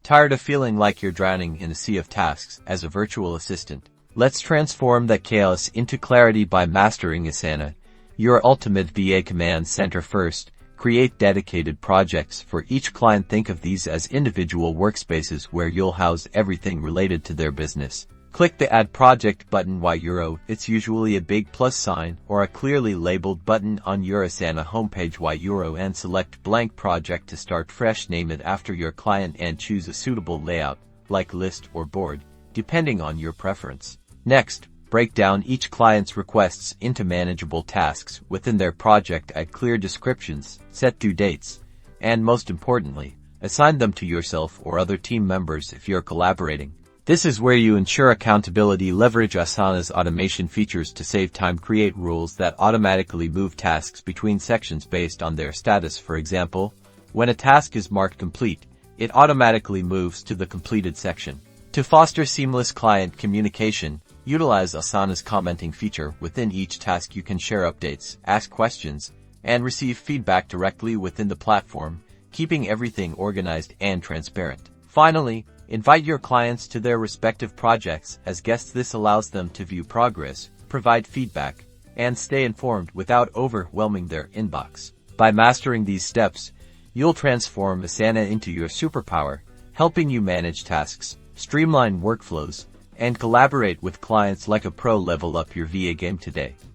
Tired of feeling like you're drowning in a sea of tasks as a virtual assistant? Let's transform that chaos into clarity by mastering Asana, your ultimate VA command center. First, create dedicated projects for each client. Think of these as individual workspaces where you'll house everything related to their business. Click the Add Project button. Why Euro? It's usually a big plus sign or a clearly labeled button on your Asana homepage. Why Euro? And select Blank Project to start fresh. Name it after your client and choose a suitable layout, like list or board, depending on your preference. Next, break down each client's requests into manageable tasks within their project. Add clear descriptions, set due dates, and most importantly, assign them to yourself or other team members if you're collaborating. This is where you ensure accountability. Leverage Asana's automation features to save time. Create rules that automatically move tasks between sections based on their status. For example, when a task is marked complete, it automatically moves to the completed section. To foster seamless client communication, utilize Asana's commenting feature. Within each task, you can share updates, ask questions, and receive feedback directly within the platform, keeping everything organized and transparent. Finally, invite your clients to their respective projects as guests. This allows them to view progress, provide feedback, and stay informed without overwhelming their inbox. By mastering these steps, you'll transform Asana into your superpower, helping you manage tasks, streamline workflows, and collaborate with clients like a pro. Level up your VA game today.